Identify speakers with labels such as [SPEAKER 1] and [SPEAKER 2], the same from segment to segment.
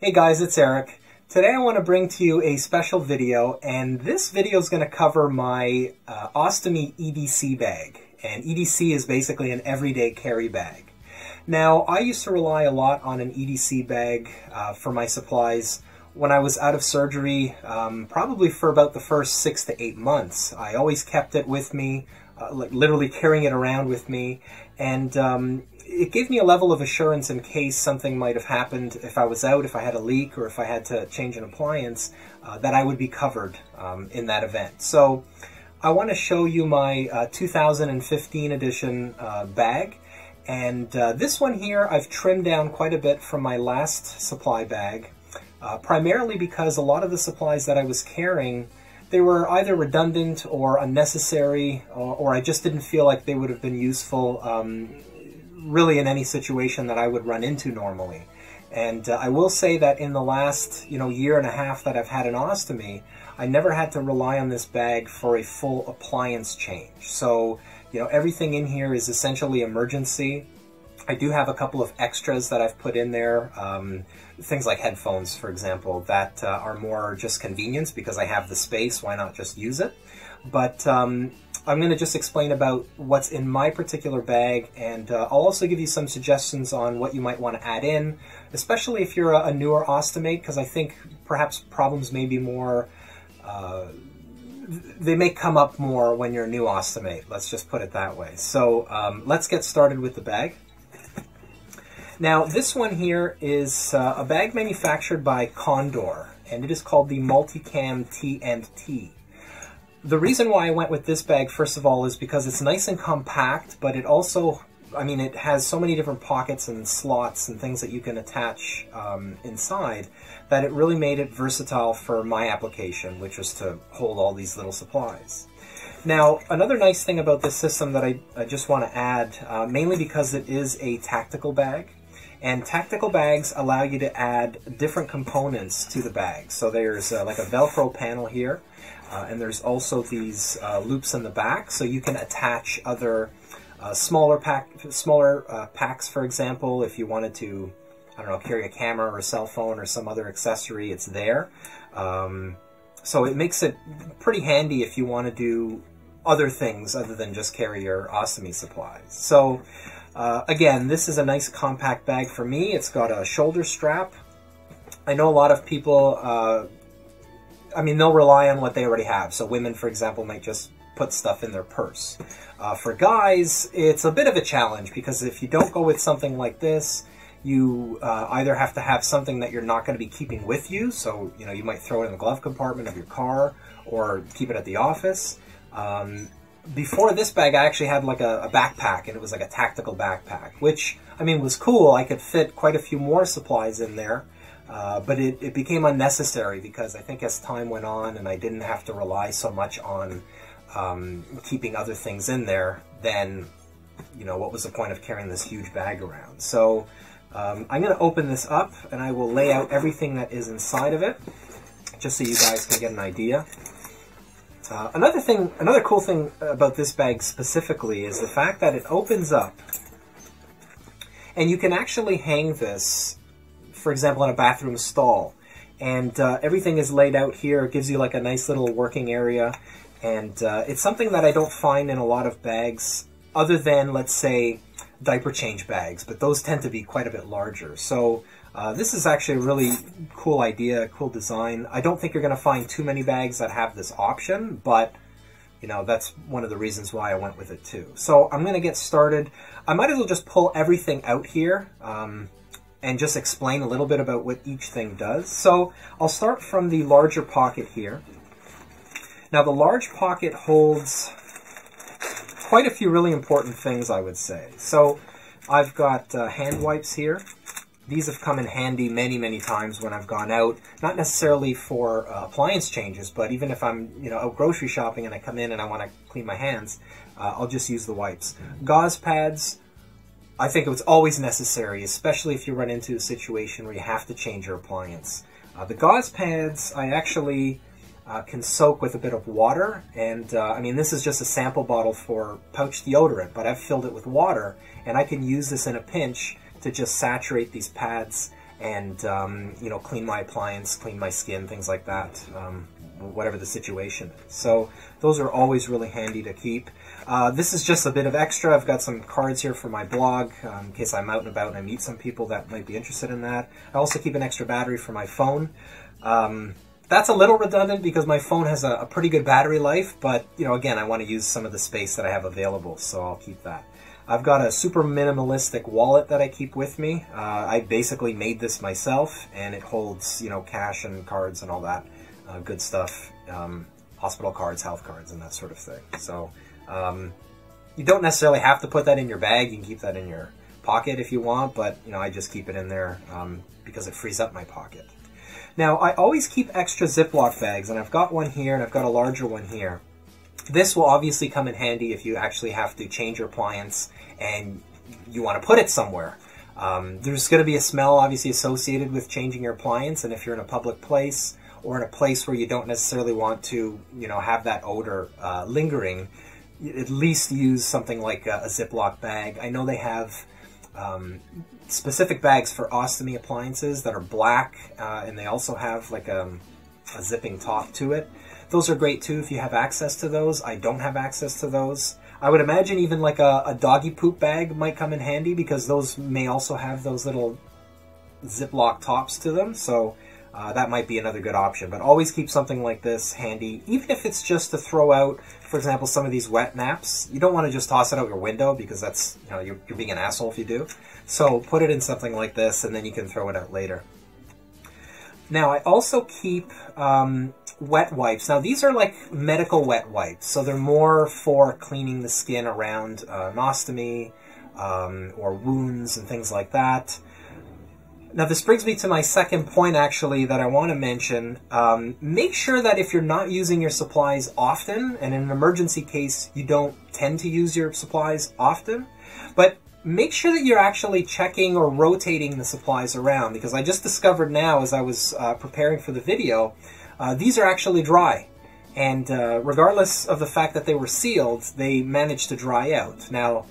[SPEAKER 1] Hey guys, it's Eric. Today I want to bring to you a special video, and this video is going to cover my Ostomy EDC bag. And EDC is basically an everyday carry bag. Now, I used to rely a lot on an EDC bag for my supplies when I was out of surgery, probably for about the first 6 to 8 months. I always kept it with me, like literally carrying it around with me, and it gave me a level of assurance in case something might have happened if I was out, if I had a leak, or if I had to change an appliance, that I would be covered in that event. So I want to show you my 2015 edition bag. And this one here I've trimmed down quite a bit from my last supply bag, primarily because a lot of the supplies that I was carrying, they were either redundant or unnecessary, or I just didn't feel like they would have been useful really in any situation that I would run into normally. And I will say that in the last year and a half that I've had an ostomy, I never had to rely on this bag for a full appliance change. So everything in here is essentially emergency. I do have a couple of extras that I've put in there, things like headphones, for example, that are more just convenience because I have the space. Why not just use it? But I'm going to just explain about what's in my particular bag, and I'll also give you some suggestions on what you might want to add in, especially if you're a newer ostomate, because I think perhaps problems may be more, they may come up more when you're a new ostomate. Let's just put it that way. So let's get started with the bag. Now, this one here is a bag manufactured by Condor, and it is called the Multicam T&T. The reason why I went with this bag, first of all, is because it's nice and compact, but it also, it has so many different pockets and slots and things that you can attach inside that it really made it versatile for my application, which was to hold all these little supplies. Now, another nice thing about this system that I just want to add, mainly because it is a tactical bag, and tactical bags allow you to add different components to the bag. So there's like a Velcro panel here, and there's also these loops in the back, so you can attach other smaller packs, for example, if you wanted to, I don't know, carry a camera or a cell phone or some other accessory, it's there. So it makes it pretty handy if you want to do other things other than just carry your ostomy supplies. So again, this is a nice compact bag for me. It's got a shoulder strap. I know a lot of people, they'll rely on what they already have. So women, for example, might just put stuff in their purse. For guys, it's a bit of a challenge because if you don't go with something like this, you either have to have something that you're not going to be keeping with you. So, you might throw it in the glove compartment of your car or keep it at the office. Before this bag, I actually had like a backpack, and it was like a tactical backpack, which, was cool. I could fit quite a few more supplies in there, but it became unnecessary because I think as time went on and I didn't have to rely so much on keeping other things in there, then, what was the point of carrying this huge bag around? So I'm going to open this up, and I will lay out everything that is inside of it, just so you guys can get an idea. Another cool thing about this bag specifically is the fact that it opens up, and you can actually hang this, for example, in a bathroom stall. And everything is laid out here. It gives you like a nice little working area, and it's something that I don't find in a lot of bags, other than, let's say, diaper change bags, but those tend to be quite a bit larger. So this is actually a really cool idea, cool design. I don't think you're going to find too many bags that have this option, but that's one of the reasons why I went with it too. So I'm going to get started. I might as well just pull everything out here and just explain a little bit about what each thing does. So I'll start from the larger pocket here. Now the large pocket holds quite a few really important things, I would say. So I've got hand wipes here. These have come in handy many, many times when I've gone out, not necessarily for appliance changes, but even if I'm, out grocery shopping and I come in and I want to clean my hands, I'll just use the wipes. Gauze pads, I think it's always necessary, especially if you run into a situation where you have to change your appliance. The gauze pads, I actually can soak with a bit of water, and this is just a sample bottle for pouch deodorant, but I've filled it with water, and I can use this in a pinch to just saturate these pads and you know, clean my appliance, clean my skin, things like that, whatever the situation is. So those are always really handy to keep. This is just a bit of extra. I've got some cards here for my blog in case I'm out and about and I meet some people that might be interested in that. I also keep an extra battery for my phone. That's a little redundant because my phone has a pretty good battery life, but you know, again, I want to use some of the space that I have available, so I'll keep that. I've got a super minimalistic wallet that I keep with me. I basically made this myself, and it holds, you know, cash and cards and all that good stuff, hospital cards, health cards, and that sort of thing. So you don't necessarily have to put that in your bag. You can keep that in your pocket if you want, but you know, I just keep it in there because it frees up my pocket. Now, I always keep extra Ziploc bags, and I've got one here, and I've got a larger one here. This will obviously come in handy if you actually have to change your appliance and you want to put it somewhere. There's going to be a smell obviously associated with changing your appliance, and if you're in a public place or in a place where you don't necessarily want to, you know, have that odor lingering, at least use something like a Ziploc bag. I know they have specific bags for ostomy appliances that are black, and they also have like a zipping top to it. Those are great too if you have access to those. I don't have access to those. I would imagine even like a doggy poop bag might come in handy because those may also have those little Ziploc tops to them. So that might be another good option. But always keep something like this handy, even if it's just to throw out, for example, some of these wet naps. You don't want to just toss it out your window because that's, you know, you're being an asshole if you do. So put it in something like this, and then you can throw it out later. Now, I also keep wet wipes. Now, these are like medical wet wipes, so they're more for cleaning the skin around an ostomy or wounds and things like that. Now, this brings me to my second point, actually, that I want to mention. Make sure that if you're not using your supplies often, and in an emergency case, you don't tend to use your supplies often, but make sure that you're actually checking or rotating the supplies around, because I just discovered now as I was preparing for the video, these are actually dry. And regardless of the fact that they were sealed, they managed to dry out. Now,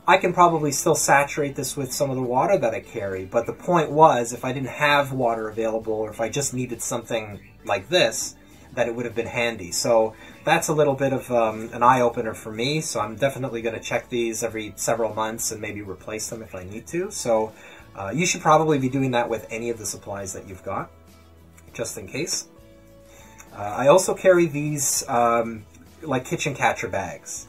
[SPEAKER 1] I can probably still saturate this with some of the water that I carry, but the point was, if I didn't have water available, or if I just needed something like this, that it would have been handy. So that's a little bit of an eye-opener for me, so I'm definitely going to check these every several months and maybe replace them if I need to. So you should probably be doing that with any of the supplies that you've got, just in case. I also carry these like kitchen catcher bags.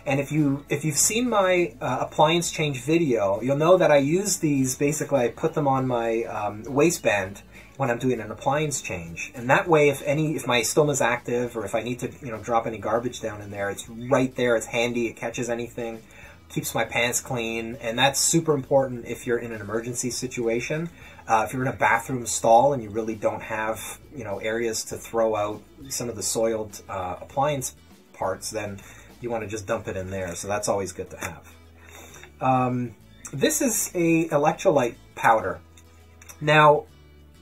[SPEAKER 1] And if you've seen my appliance change video, you'll know that I use these, basically I put them on my waistband when I'm doing an appliance change. And that way, if my stoma is active, or if I need to, you know, drop any garbage down in there, it's right there, it's handy, it catches anything, keeps my pants clean, and that's super important if you're in an emergency situation. If you're in a bathroom stall and you really don't have, you know, areas to throw out some of the soiled appliance parts, then you want to just dump it in there, so that's always good to have. This is a electrolyte powder. Now,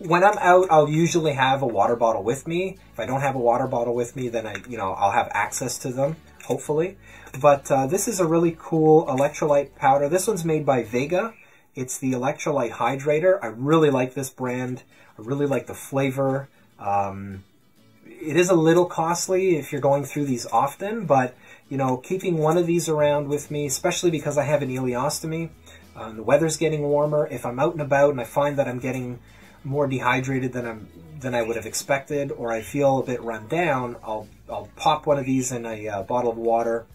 [SPEAKER 1] when I'm out, I'll usually have a water bottle with me. If I don't have a water bottle with me, then I'll have access to them, hopefully. But this is a really cool electrolyte powder. This one's made by Vega. It's the Electrolyte Hydrator. I really like this brand. I really like the flavor. It is a little costly if you're going through these often, but you know, keeping one of these around with me, especially because I have an ileostomy, the weather's getting warmer. If I'm out and about and I find that I'm getting more dehydrated than I would have expected, or I feel a bit run down, I'll pop one of these in a bottle of water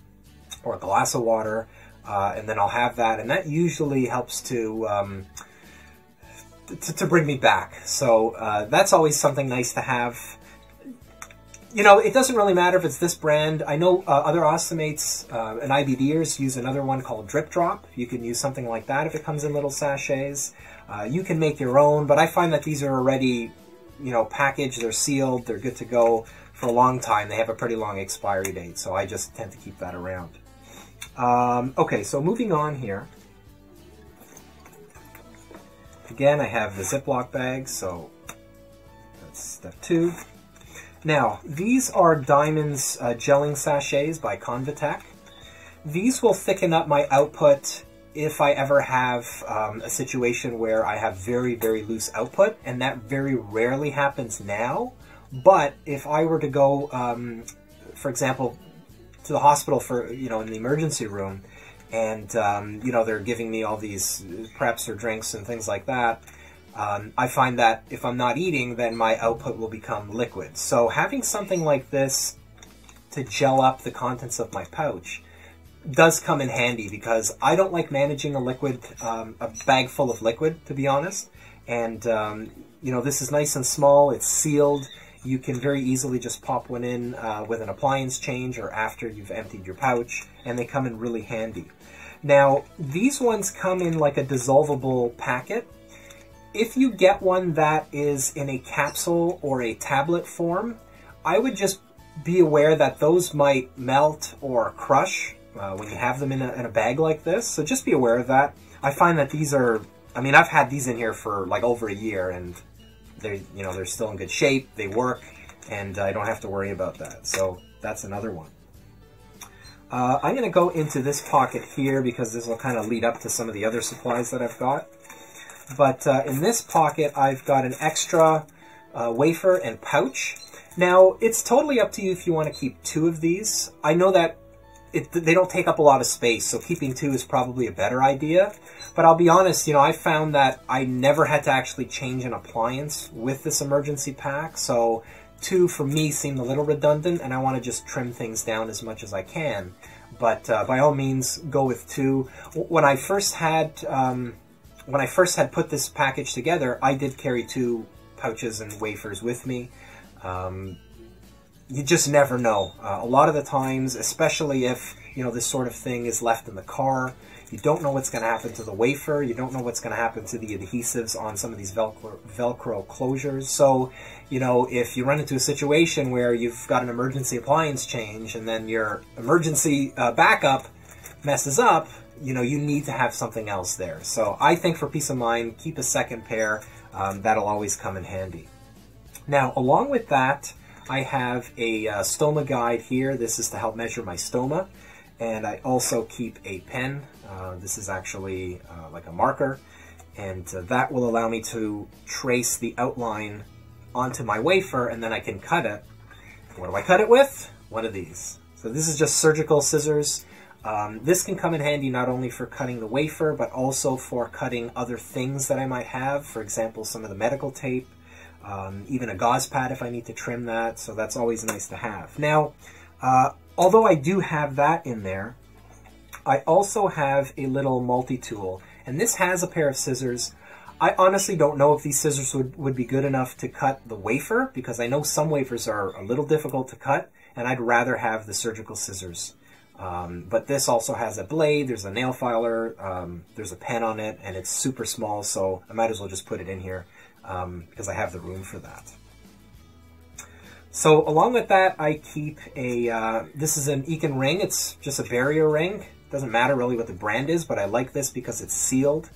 [SPEAKER 1] or a glass of water, and then I'll have that, and that usually helps to bring me back. So that's always something nice to have. You know, it doesn't really matter if it's this brand. I know other ostomates and IBDers use another one called Drip Drop. You can use something like that if it comes in little sachets. You can make your own, but I find that these are already, you know, packaged, they're sealed, they're good to go for a long time. They have a pretty long expiry date, so I just tend to keep that around. Okay, so moving on here. Again, I have the Ziploc bag, so that's step 2. Now, these are Diamond's gelling sachets by Condor Tactical. These will thicken up my output if I ever have a situation where I have very, very loose output, and that very rarely happens now. But if I were to go, for example, to the hospital for, in the emergency room, and, they're giving me all these preps or drinks and things like that, I find that if I'm not eating, then my output will become liquid. So having something like this to gel up the contents of my pouch does come in handy, because I don't like managing a bag full of liquid, to be honest. And, this is nice and small, it's sealed. You can very easily just pop one in with an appliance change or after you've emptied your pouch, and they come in really handy. Now, these ones come in like a dissolvable packet. If you get one that is in a capsule or a tablet form, I would just be aware that those might melt or crush when you have them in a bag like this. So just be aware of that. I find that these are, I've had these in here for like over a year, and they're still in good shape, they work, and I don't have to worry about that. So that's another one. I'm going to go into this pocket here because this will kind of lead up to some of the other supplies that I've got. But in this pocket, I've got an extra wafer and pouch. Now, it's totally up to you if you want to keep 2 of these. I know that they don't take up a lot of space, so keeping 2 is probably a better idea. But I'll be honest, I found that I never had to actually change an appliance with this emergency pack. So 2 for me seemed a little redundant, and I want to just trim things down as much as I can. But by all means, go with 2. When I first had put this package together, I did carry 2 pouches and wafers with me. You just never know. A lot of the times, especially if this sort of thing is left in the car, you don't know what's going to happen to the wafer. You don't know what's going to happen to the adhesives on some of these Velcro closures. So, if you run into a situation where you've got an emergency appliance change and then your emergency backup messes up, you need to have something else there. So I think for peace of mind, keep a second pair. That'll always come in handy. Now, along with that, I have a stoma guide here. This is to help measure my stoma. And I also keep a pen. This is actually like a marker. And that will allow me to trace the outline onto my wafer, and then I can cut it. What do I cut it with? One of these. So this is just surgical scissors. This can come in handy not only for cutting the wafer, but also for cutting other things that I might have. For example, some of the medical tape, even a gauze pad if I need to trim that. So that's always nice to have. Now, although I do have that in there, I also have a little multi-tool, and this has a pair of scissors. I honestly don't know if these scissors would be good enough to cut the wafer, because I know some wafers are a little difficult to cut, and I'd rather have the surgical scissors. But this also has a blade, there's a nail filer, there's a pen on it, and it's super small, so I might as well just put it in here because I have the room for that. So along with that, I keep a, this is an Egon ring. It's just a barrier ring. Doesn't matter really what the brand is, but I like this because it's sealed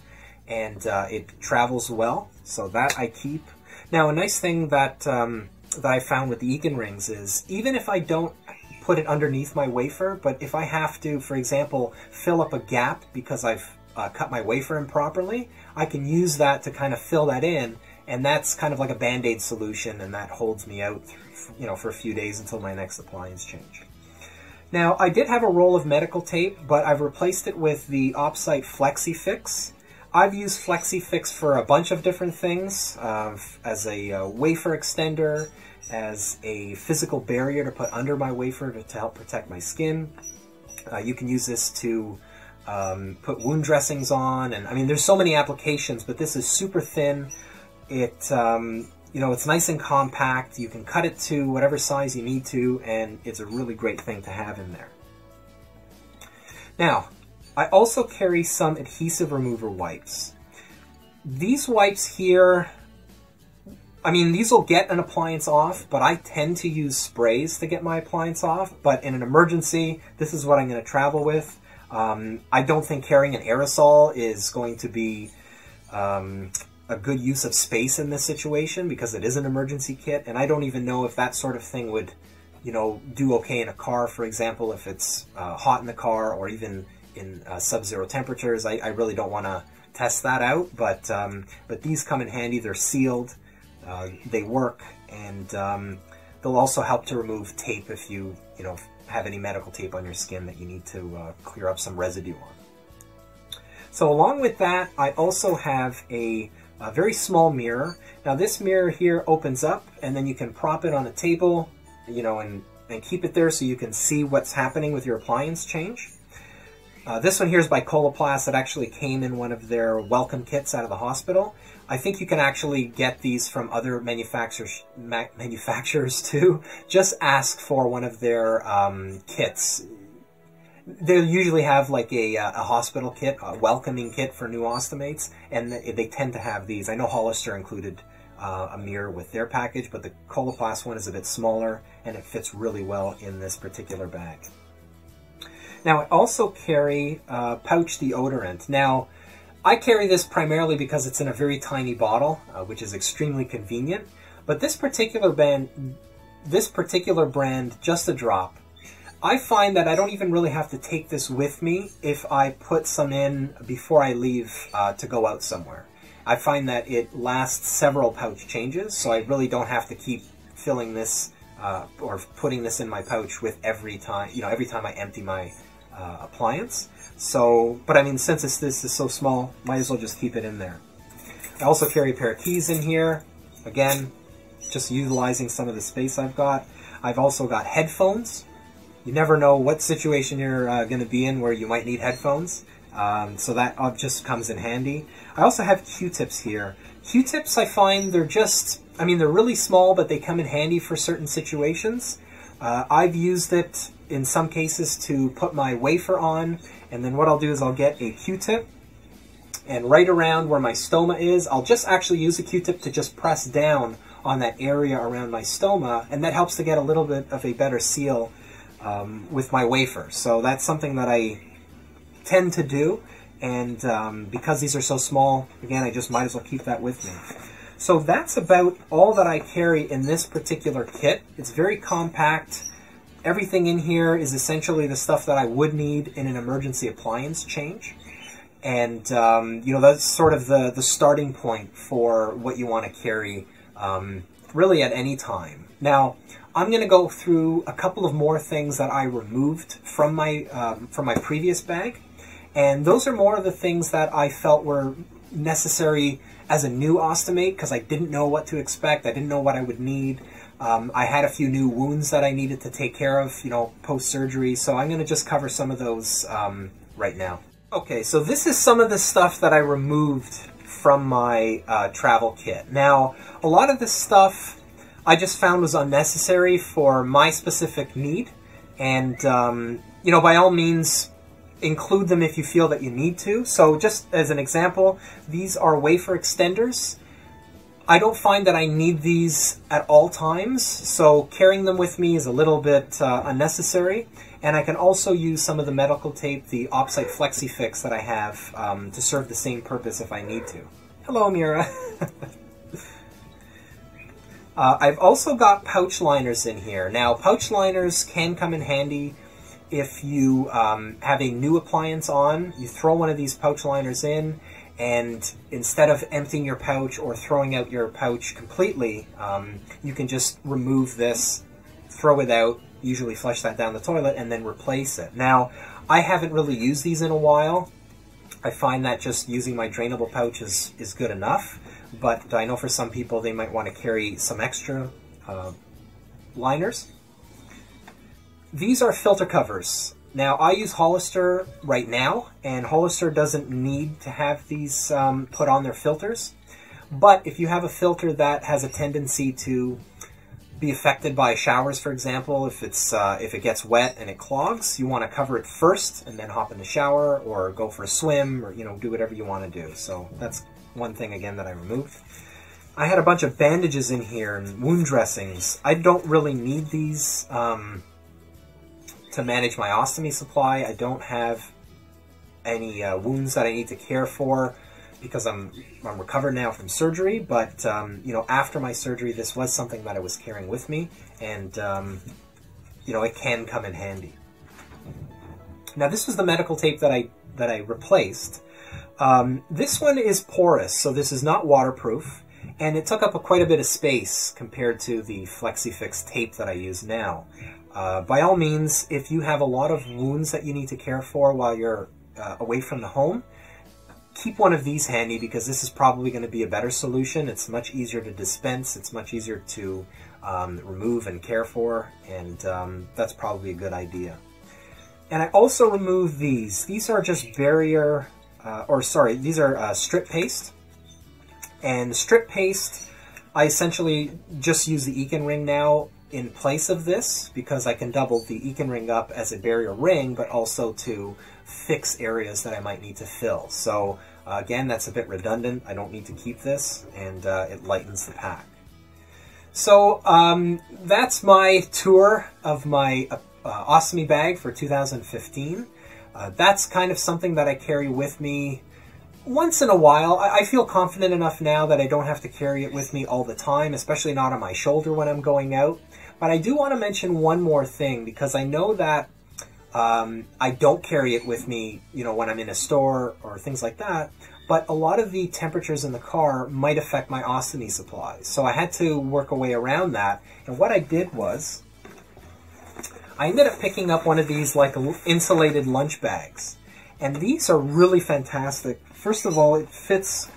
[SPEAKER 1] and it travels well. So that I keep. Now, a nice thing that, that I found with the Egon rings is, even if I don't put it underneath my wafer, but if I have to, for example, fill up a gap because I've cut my wafer improperly, I can use that to kind of fill that in, and that's kind of like a Band-Aid solution, and that holds me out, for a few days until my next appliance change. Now, I did have a roll of medical tape, but I've replaced it with the Ostomy Flexifix. I've used Flexifix for a bunch of different things, as a wafer extender, as a physical barrier to put under my wafer to help protect my skin. You can use this to put wound dressings on, and I mean, there's so many applications, but this is super thin. It, it's nice and compact. You can cut it to whatever size you need to, and it's a really great thing to have in there. Now, I also carry some adhesive remover wipes. These wipes here, I mean, these will get an appliance off, but I tend to use sprays to get my appliance off. But in an emergency, this is what I'm going to travel with. I don't think carrying an aerosol is going to be a good use of space in this situation, because it is an emergency kit, and I don't even know if that sort of thing would, do okay in a car, for example, if it's hot in the car, or even in sub-zero temperatures. I really don't want to test that out, but these come in handy. They're sealed, they work, and they'll also help to remove tape if you have any medical tape on your skin that you need to clear up some residue on. So along with that, I also have a very small mirror. Now this mirror here opens up, and then you can prop it on a table, and keep it there so you can see what's happening with your appliance change. This one here is by Coloplast. It actually came in one of their welcome kits out of the hospital. I think you can actually get these from other manufacturers too. Just ask for one of their kits. They usually have like a hospital kit, a welcoming kit for new ostomates, and they tend to have these. I know Hollister included a mirror with their package, but the Coloplast one is a bit smaller, and it fits really well in this particular bag. Now, I also carry pouch deodorant. Now, I carry this primarily because it's in a very tiny bottle, which is extremely convenient. But this particular brand, Just a Drop, I find that I don't even really have to take this with me if I put some in before I leave to go out somewhere. I find that it lasts several pouch changes, so I really don't have to keep filling this or putting this in my pouch with every time I empty my appliance. So, but I mean, since this is so small, might as well just keep it in there. I also carry a pair of keys in here. Again, just utilizing some of the space I've got. I've also got headphones. You never know what situation you're going to be in where you might need headphones. So that just comes in handy. I also have Q-tips here. Q-tips, I find they're really small, but they come in handy for certain situations. I've used it in some cases to put my wafer on, and then what I'll do is I'll get a Q-tip, and right around where my stoma is, I'll just actually use a Q-tip to just press down on that area around my stoma, and that helps to get a little bit of a better seal with my wafer. So that's something that I tend to do, and because these are so small, again, I just might as well keep that with me. So that's about all that I carry in this particular kit. It's very compact. Everything in here is essentially the stuff that I would need in an emergency appliance change. And, that's sort of the starting point for what you want to carry really at any time. Now, I'm going to go through a couple of more things that I removed from my previous bag. And those are more of the things that I felt were necessary as a new ostomate because I didn't know what to expect. I didn't know what I would need. I had a few new wounds that I needed to take care of, post-surgery. So I'm going to just cover some of those right now. Okay, so this is some of the stuff that I removed from my travel kit. Now, a lot of this stuff I just found was unnecessary for my specific need. And, by all means, include them if you feel that you need to. So just as an example, these are wafer extenders. I don't find that I need these at all times, so carrying them with me is a little bit unnecessary. And I can also use some of the medical tape, the Ostomy Flexifix that I have to serve the same purpose if I need to. Hello, Mira. I've also got pouch liners in here. Now, pouch liners can come in handy if you have a new appliance on. You throw one of these pouch liners in, and instead of emptying your pouch or throwing out your pouch completely, you can just remove this, throw it out, usually flush that down the toilet, and then replace it. Now, I haven't really used these in a while. I find that just using my drainable pouch is good enough, but I know for some people they might want to carry some extra liners. These are filter covers. Now, I use Hollister right now, and Hollister doesn't need to have these put on their filters. But if you have a filter that has a tendency to be affected by showers, for example, if it gets wet and it clogs, you want to cover it first and then hop in the shower or go for a swim or do whatever you want to do. So that's one thing again that I removed. I had a bunch of bandages in here and wound dressings. I don't really need these to manage my ostomy supply. I don't have any wounds that I need to care for because I'm recovered now from surgery, but after my surgery this was something that I was carrying with me, and it can come in handy. Now, this was the medical tape that I that I replaced. This one is porous, so this is not waterproof, and it took up quite a bit of space compared to the Flexifix tape that I use now. By all means, if you have a lot of wounds that you need to care for while you're away from the home, keep one of these handy, because this is probably going to be a better solution. It's much easier to dispense, it's much easier to remove and care for, and that's probably a good idea. And I also removed these. These are just barrier, these are strip paste. And strip paste, I essentially just use the Egon ring now in place of this, because I can double the Egon ring up as a barrier ring, but also to fix areas that I might need to fill. So again, that's a bit redundant. I don't need to keep this, and it lightens the pack. So that's my tour of my Ostomy bag for 2015. That's kind of something that I carry with me once in a while. I feel confident enough now that I don't have to carry it with me all the time, especially not on my shoulder when I'm going out. But I do want to mention one more thing, because I know that I don't carry it with me, you know, when I'm in a store or things like that. But a lot of the temperatures in the car might affect my ostomy supplies. So I had to work a way around that. And what I did was, I ended up picking up one of these like insulated lunch bags. And these are really fantastic. First of all, it fits,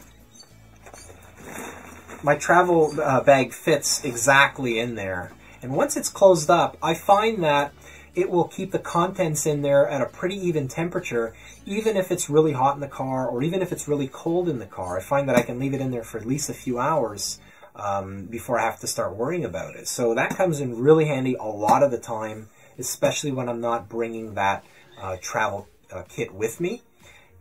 [SPEAKER 1] my travel bag fits exactly in there. And once it's closed up, I find that it will keep the contents in there at a pretty even temperature, even if it's really hot in the car, or even if it's really cold in the car. I find that I can leave it in there for at least a few hours before I have to start worrying about it. So that comes in really handy a lot of the time, especially when I'm not bringing that travel kit with me.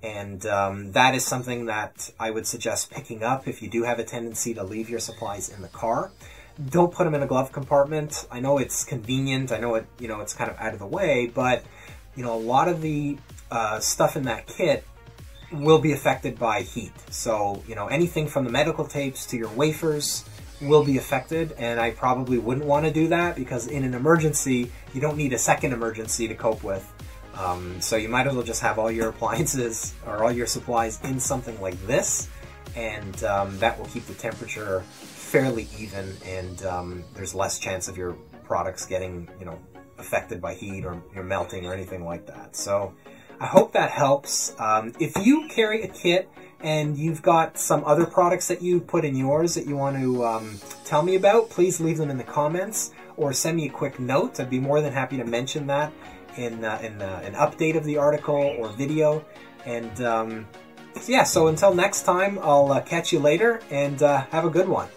[SPEAKER 1] And that is something that I would suggest picking up if you do have a tendency to leave your supplies in the car. Don't put them in a glove compartment. I know it's convenient. I know it, you know, it's kind of out of the way, but you know, a lot of the stuff in that kit will be affected by heat. So, you know, anything from the medical tapes to your wafers will be affected, and I probably wouldn't want to do that, because in an emergency, you don't need a second emergency to cope with. So you might as well just have all your appliances or all your supplies in something like this, and that will keep the temperature fairly even, and there's less chance of your products getting, you know, affected by heat or you're melting or anything like that. So I hope that helps. If you carry a kit and you've got some other products that you put in yours that you want to tell me about, please leave them in the comments or send me a quick note. I'd be more than happy to mention that in an update of the article or video. And yeah, so until next time, I'll catch you later, and have a good one.